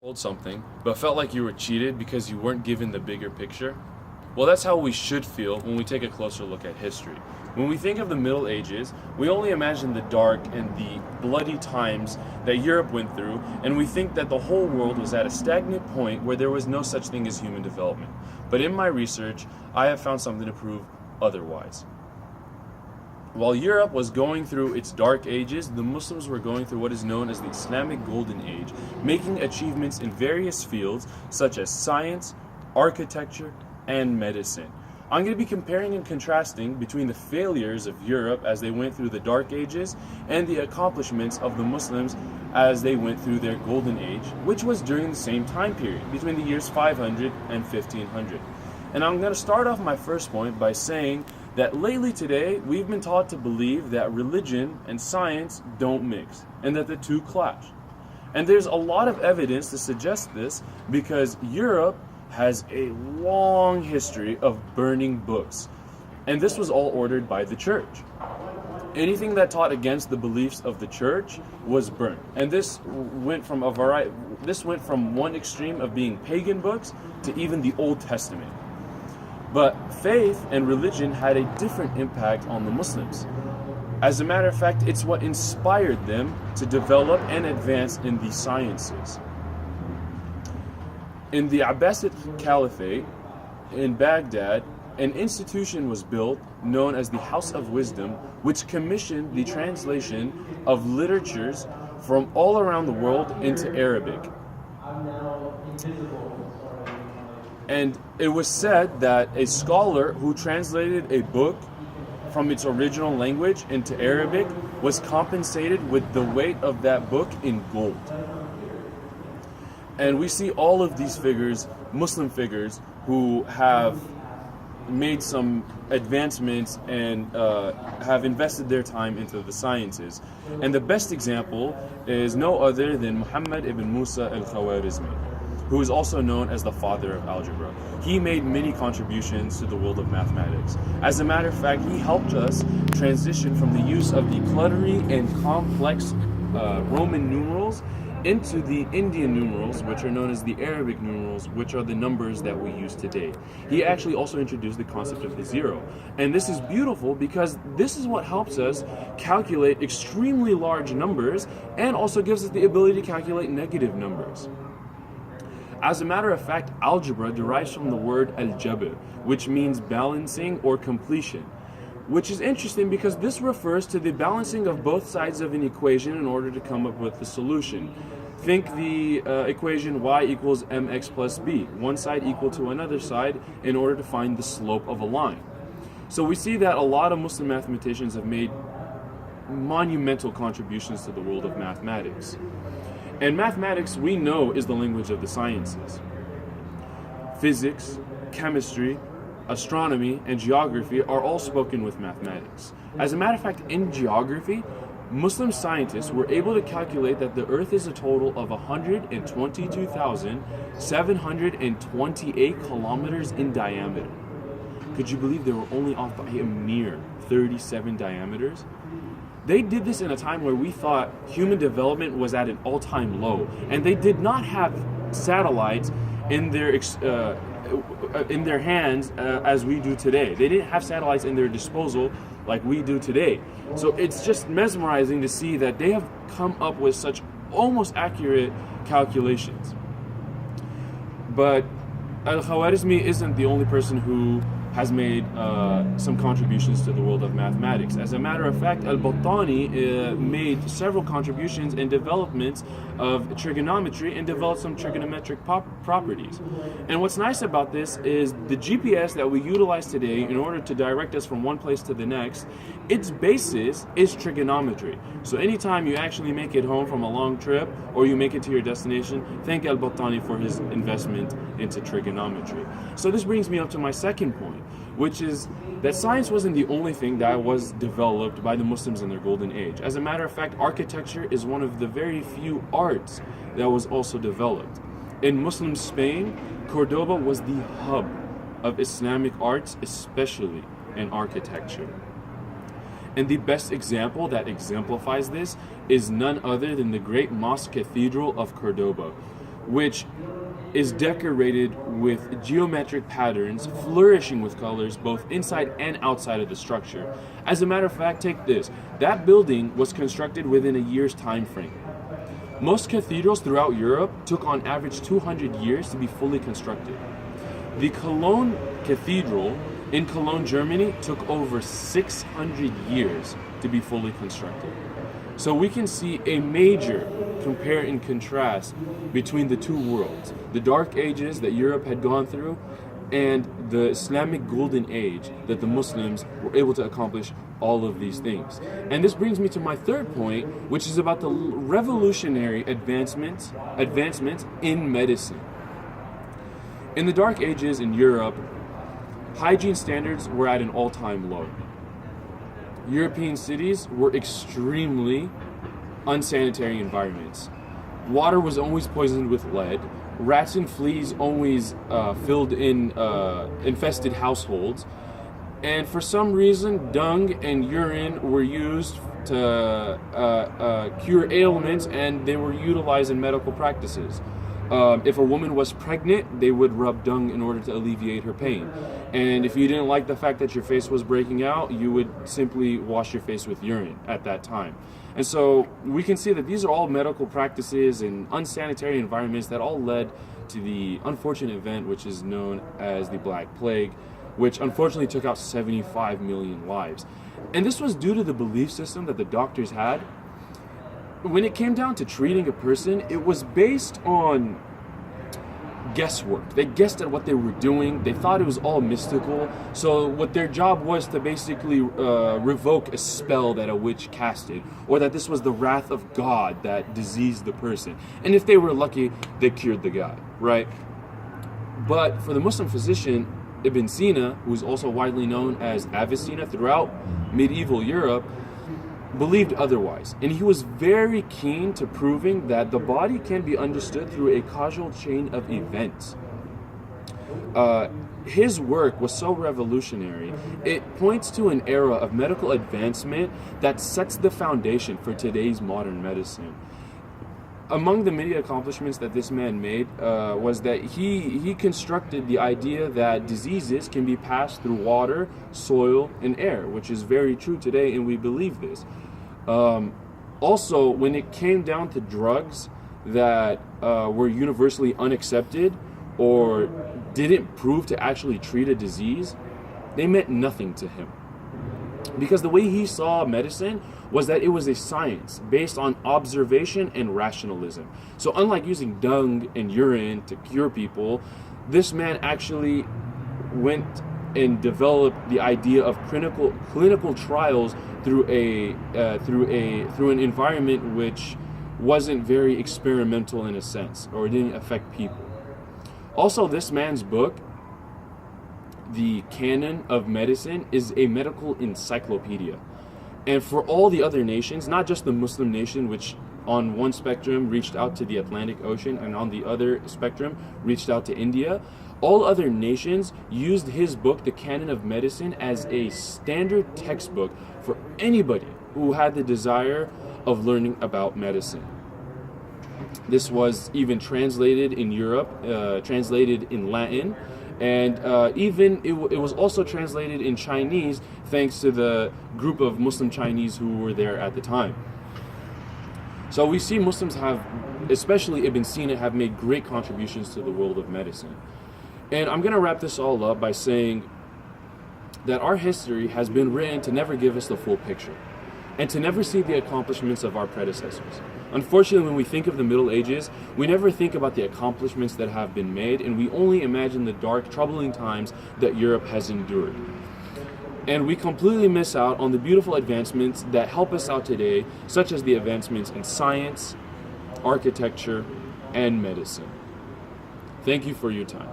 Told something, but felt like you were cheated because you weren't given the bigger picture? Well, that's how we should feel when we take a closer look at history. When we think of the Middle Ages, we only imagine the dark and the bloody times that Europe went through, and we think that the whole world was at a stagnant point where there was no such thing as human development. But in my research, I have found something to prove otherwise. While Europe was going through its dark ages, the Muslims were going through what is known as the Islamic Golden Age, making achievements in various fields such as science, architecture, and medicine. I'm going to be comparing and contrasting between the failures of Europe as they went through the Dark Ages and the accomplishments of the Muslims as they went through their Golden Age, which was during the same time period, between the years 500 and 1500. And I'm going to start off my first point by saying that lately today, we've been taught to believe that religion and science don't mix, and that the two clash. And there's a lot of evidence to suggest this because Europe has a long history of burning books. And this was all ordered by the church. Anything that taught against the beliefs of the church was burnt. And this went from one extreme of being pagan books to even the Old Testament. But faith and religion had a different impact on the Muslims. As a matter of fact, it's what inspired them to develop and advance in the sciences. In the Abbasid Caliphate in Baghdad, an institution was built known as the House of Wisdom, which commissioned the translation of literatures from all around the world into Arabic. And it was said that a scholar who translated a book from its original language into Arabic was compensated with the weight of that book in gold. And we see all of these figures, Muslim figures, who have made some advancements and have invested their time into the sciences. And the best example is no other than Muhammad ibn Musa al-Khwarizmi, who is also known as the father of algebra. He made many contributions to the world of mathematics. As a matter of fact, he helped us transition from the use of the cluttery and complex Roman numerals into the Indian numerals, which are known as the Arabic numerals, which are the numbers that we use today. He actually also introduced the concept of the zero. And this is beautiful because this is what helps us calculate extremely large numbers and also gives us the ability to calculate negative numbers. As a matter of fact, algebra derives from the word al-jabr, which means balancing or completion, which is interesting because this refers to the balancing of both sides of an equation in order to come up with the solution. Think the equation y equals mx plus b, one side equal to another side in order to find the slope of a line. So we see that a lot of Muslim mathematicians have made monumental contributions to the world of mathematics. And mathematics, we know, is the language of the sciences. Physics, chemistry, astronomy, and geography are all spoken with mathematics. As a matter of fact, in geography, Muslim scientists were able to calculate that the Earth is a total of 122,728 kilometers in diameter. Could you believe they were only off by a mere 37 diameters? They did this in a time where we thought human development was at an all-time low, and they did not have satellites in their hands as we do today. They didn't have satellites in their disposal like we do today. So it's just mesmerizing to see that they have come up with such almost accurate calculations. But al-Khwarizmi isn't the only person who has made some contributions to the world of mathematics. As a matter of fact, al-Battani made several contributions and developments of trigonometry and developed some trigonometric properties. And what's nice about this is the GPS that we utilize today in order to direct us from one place to the next, its basis is trigonometry. So anytime you actually make it home from a long trip or you make it to your destination, thank al-Battani for his investment into trigonometry. So this brings me up to my second point, which is that science wasn't the only thing that was developed by the Muslims in their golden age. As a matter of fact, architecture is one of the very few arts that was also developed. In Muslim Spain, Cordoba was the hub of Islamic arts, especially in architecture. And the best example that exemplifies this is none other than the great mosque cathedral of Cordoba, which is decorated with geometric patterns, flourishing with colors both inside and outside of the structure. As a matter of fact, take this. That building was constructed within a year's time frame. Most cathedrals throughout Europe took on average 200 years to be fully constructed. The Cologne Cathedral in Cologne, Germany took over 600 years to be fully constructed. So we can see a major compare and contrast between the two worlds, the dark ages that Europe had gone through and the Islamic golden age that the Muslims were able to accomplish all of these things. And this brings me to my third point, which is about the revolutionary advancements in medicine. In the dark ages in Europe, hygiene standards were at an all-time low. European cities were extremely unsanitary environments. Water was always poisoned with lead. Rats and fleas always filled in infested households. And for some reason, dung and urine were used to cure ailments, and they were utilized in medical practices. If a woman was pregnant, they would rub dung in order to alleviate her pain. And if you didn't like the fact that your face was breaking out, you would simply wash your face with urine at that time. And so we can see that these are all medical practices and unsanitary environments that all led to the unfortunate event which is known as the Black Plague, which unfortunately took out 75 million lives. And this was due to the belief system that the doctors had. When it came down to treating a person, it was based on guesswork. They guessed at what they were doing. They thought it was all mystical. So what their job was to basically revoke a spell that a witch casted, or that this was the wrath of God that diseased the person. And if they were lucky, they cured the guy, right? But for the Muslim physician, Ibn Sina, who is also widely known as Avicenna throughout medieval Europe, believed otherwise, and he was very keen to proving that the body can be understood through a causal chain of events. His work was so revolutionary, it points to an era of medical advancement that sets the foundation for today's modern medicine. Among the many accomplishments that this man made was that he constructed the idea that diseases can be passed through water, soil, and air, which is very true today, and we believe this. Also, when it came down to drugs that were universally unaccepted or didn't prove to actually treat a disease, they meant nothing to him. Because the way he saw medicine was that it was a science based on observation and rationalism. So unlike using dung and urine to cure people, this man actually went and developed the idea of clinical trials through an environment which wasn't very experimental in a sense, or didn't affect people. Also, this man's book, The Canon of Medicine, is a medical encyclopedia. And for all the other nations, not just the Muslim nation, which on one spectrum reached out to the Atlantic Ocean and on the other spectrum reached out to India, all other nations used his book, The Canon of Medicine, as a standard textbook for anybody who had the desire of learning about medicine. This was even translated in Europe, translated in Latin, and it was also translated in Chinese thanks to the group of Muslim Chinese who were there at the time. So we see Muslims have, especially Ibn Sina, have made great contributions to the world of medicine. And I'm going to wrap this all up by saying that our history has been written to never give us the full picture and to never see the accomplishments of our predecessors. Unfortunately, when we think of the Middle Ages, we never think about the accomplishments that have been made, and we only imagine the dark, troubling times that Europe has endured. And we completely miss out on the beautiful advancements that help us out today, such as the advancements in science, architecture, and medicine. Thank you for your time.